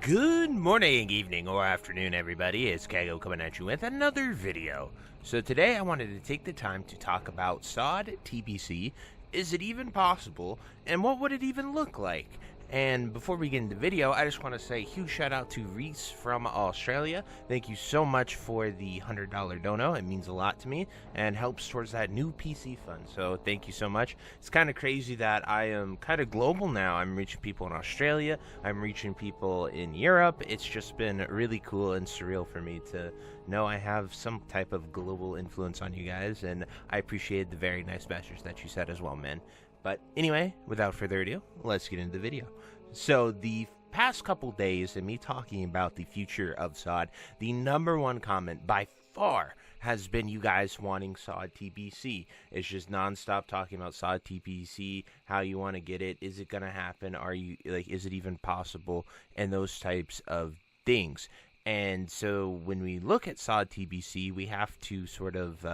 Good morning, evening, or afternoon, everybody. It's Kaghoe coming at you with another video. So today I wanted to take the time to talk about SoD TBC. Is it even possible? And what would it even look like? And before we get into the video, I just want to say a huge shout out to REESE from Australia. Thank you so much for the $100 dono. It means a lot to me and helps towards that new PC fund. So thank you so much. It's kind of crazy that I am kind of global now. I'm reaching people in Australia. I'm reaching people in Europe. It's just been really cool and surreal for me to know I have some type of global influence on you guys. And I appreciate the very nice message that you said as well, man. But anyway, without further ado, let's get into the video. So the past couple days and me talking about the future of SoD, the number one comment by far has been you guys wanting SoD TBC. It's just nonstop talking about SoD TBC, how you want to get it, is it going to happen, are you like, is it even possible, and those types of things. And so when we look at SoD TBC, we have to sort of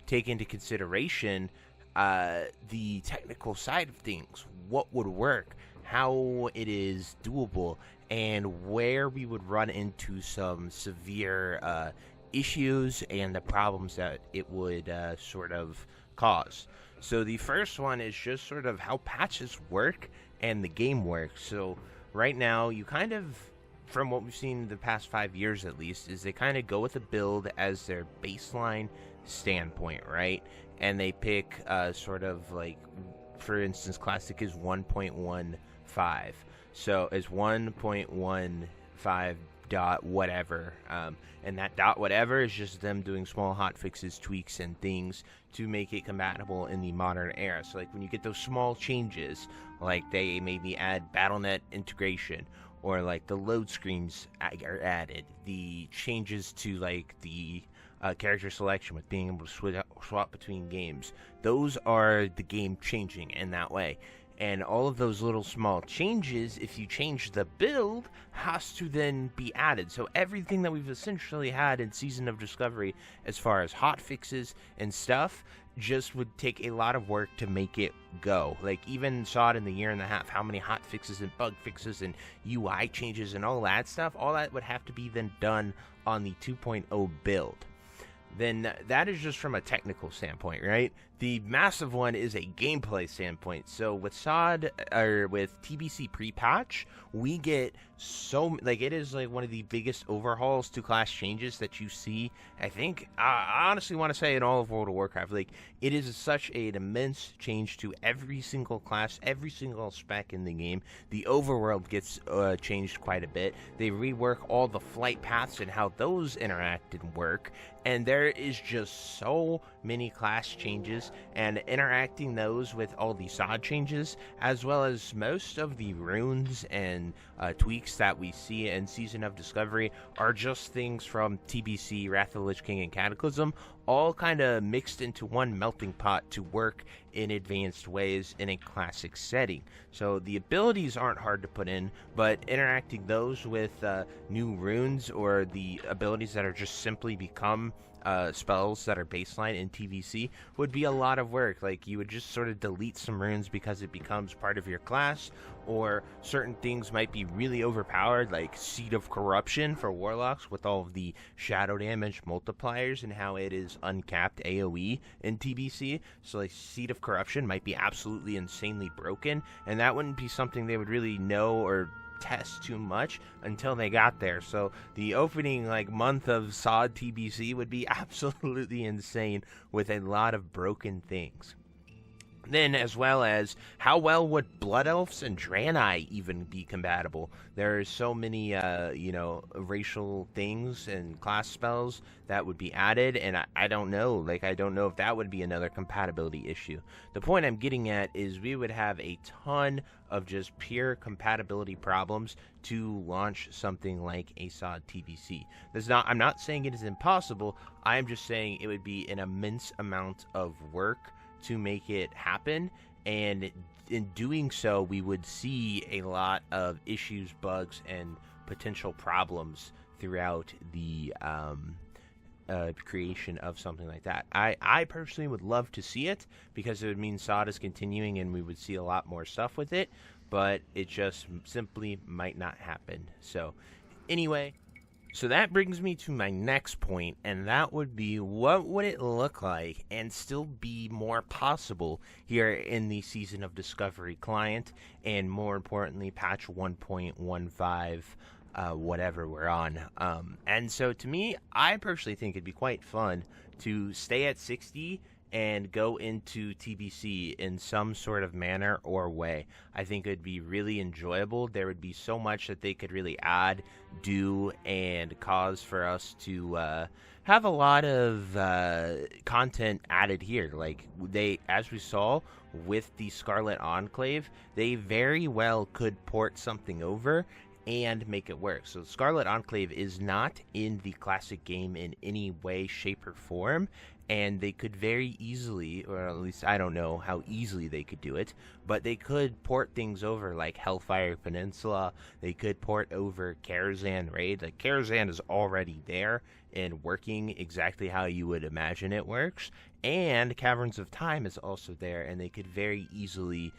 take into consideration the technical side of things, what would work, how it is doable, and where we would run into some severe issues and the problems that it would sort of cause. So the first one is just sort of how patches work and the game works. So right now, you kind of, from what we've seen the past 5 years at least, is they kind of go with a build as their baseline standpoint, right? And they pick sort of like, for instance, classic is 1.15. So it's 1.15 dot whatever. And that dot whatever is just them doing small hot fixes, tweaks, and things to make it compatible in the modern era. So like when you get those small changes, like they maybe add BattleNet integration, or like the load screens are added, the changes to like the character selection with being able to swap between games. Those are the game changing in that way. And all of those little small changes, if you change the build, has to then be added. So everything that we've essentially had in Season of Discovery as far as hot fixes and stuff just would take a lot of work to make it go. Like even saw it in the year and a half, how many hot fixes and bug fixes and UI changes and all that stuff, all that would have to be then done on the 2.0 build. Then that is just from a technical standpoint, right? The massive one is a gameplay standpoint. So with SoD, or with TBC pre-patch, we get so, like, it is like one of the biggest overhauls to class changes that you see. I think, I honestly want to say in all of World of Warcraft, like, it is such an immense change to every single class, every single spec in the game. The overworld gets changed quite a bit. They rework all the flight paths and how those interact and work. And there is just so many class changes, and interacting those with all the SoD changes, as well as most of the runes and tweaks that we see in Season of Discovery, are just things from TBC, Wrath of the Lich King, and Cataclysm, all kind of mixed into one melting pot to work in advanced ways in a classic setting. So the abilities aren't hard to put in, but interacting those with new runes or the abilities that are just simply become spells that are baseline in TBC would be a lot of work. Like, you would just sort of delete some runes because it becomes part of your class, or certain things might be really overpowered, like Seed of Corruption for Warlocks with all of the shadow damage multipliers and how it is uncapped AoE in TBC. So like Seed of Corruption might be absolutely insanely broken, and that wouldn't be something they would really know or test too much until they got there. So the opening like month of SoD TBC would be absolutely insane with a lot of broken things. Then, as well as how well would Blood Elves and Draenei even be compatible? There are so many, racial things and class spells that would be added, and I don't know. Like, I don't know if that would be another compatibility issue. The point I'm getting at is we would have a ton of just pure compatibility problems to launch something like a SoD TBC. I'm not saying it is impossible. I'm just saying it would be an immense amount of work to make it happen, and in doing so we would see a lot of issues, bugs, and potential problems throughout the creation of something like that. I personally would love to see it, because it would mean SoD is continuing and we would see a lot more stuff with it. but it just simply might not happen. So, anyway, so that brings me to my next point, and that would be, what would it look like and still be more possible here in the Season of Discovery client, and more importantly, patch 1.15, whatever we're on. And so to me, I personally think it'd be quite fun to stay at 60 and go into TBC in some sort of manner or way. I think it'd be really enjoyable. There would be so much that they could really add, do, and cause for us to have a lot of content added here. Like, they, as we saw with the Scarlet Enclave, they very well could port something over and make it work. So Scarlet Enclave is not in the classic game in any way, shape, or form, and they could very easily, or at least I don't know how easily they could do it, but they could port things over like Hellfire Peninsula. They could port over Karazhan Raid. Like, Karazhan is already there and working exactly how you would imagine it works, and Caverns of Time is also there, and they could very easily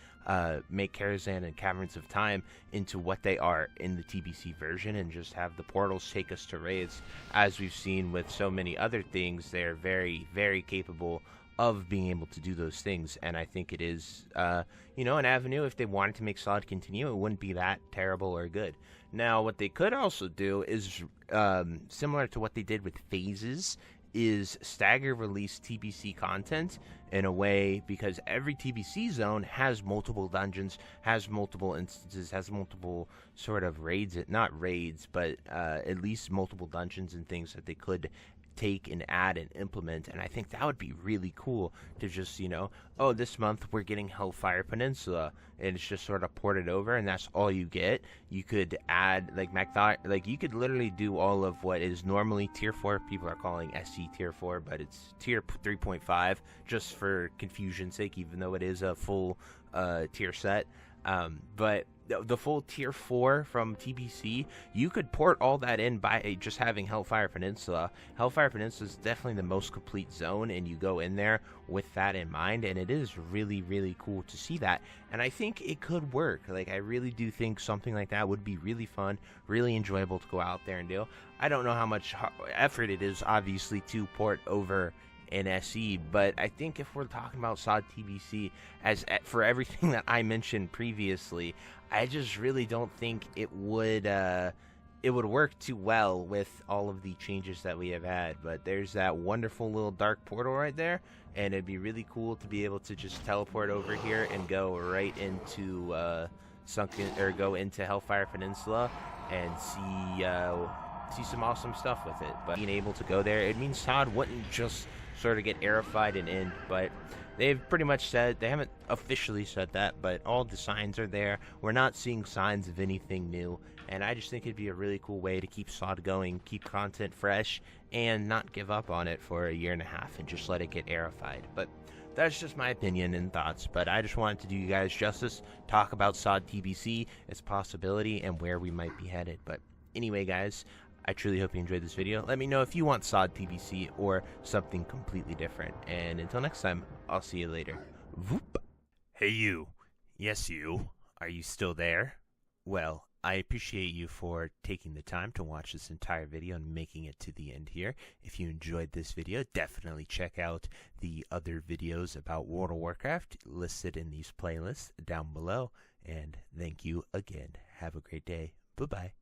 make Karazhan and Caverns of Time into what they are in the TBC version, and just have the portals take us to raids. As we've seen with so many other things, they're very, very capable of being able to do those things, and I think it is, an avenue. If they wanted to make SoD continue, it wouldn't be that terrible or good. Now, what they could also do is, similar to what they did with phases, is stagger release TBC content in a way, because every TBC zone has multiple dungeons, has multiple instances, has multiple sort of raids, not raids, but at least multiple dungeons and things that they could take and add and implement. And I think that would be really cool to just, oh, this month we're getting Hellfire Peninsula, and it's just sort of ported over, and that's all you get. You could add, like you could literally do all of what is normally tier 4, people are calling SC tier 4, but it's tier 3.5, just for confusion's sake, even though it is a full tier set. But the full tier 4 from TBC, you could port all that in by just having Hellfire Peninsula. Hellfire Peninsula is definitely the most complete zone, and you go in there with that in mind, and it is really, really cool to see that. And I think it could work. Like, I really do think something like that would be really fun, really enjoyable to go out there and do. I don't know how much effort it is, obviously, to port over in SE, but I think if we're talking about SoD TBC, as for everything that I mentioned previously, I just really don't think it would work too well with all of the changes that we have had. But there's that wonderful little dark portal right there, and it'd be really cool to be able to just teleport over here and go right into go into Hellfire Peninsula and see some awesome stuff with it. But being able to go there, it means SoD wouldn't just sort of get aerified and end, but they've pretty much said, they haven't officially said that, but all the signs are there. We're not seeing signs of anything new, and I just think it'd be a really cool way to keep SoD going, keep content fresh, and not give up on it for a year and a half and just let it get aerified. But that's just my opinion and thoughts, but I just wanted to do you guys justice, talk about SoD TBC, its possibility, and where we might be headed. But anyway, guys, I truly hope you enjoyed this video. Let me know if you want SoD TBC or something completely different. And until next time, I'll see you later. Voop. Hey you. Yes you. Are you still there? Well, I appreciate you for taking the time to watch this entire video and making it to the end here. If you enjoyed this video, definitely check out the other videos about World of Warcraft listed in these playlists down below. And thank you again. Have a great day. Bye-bye.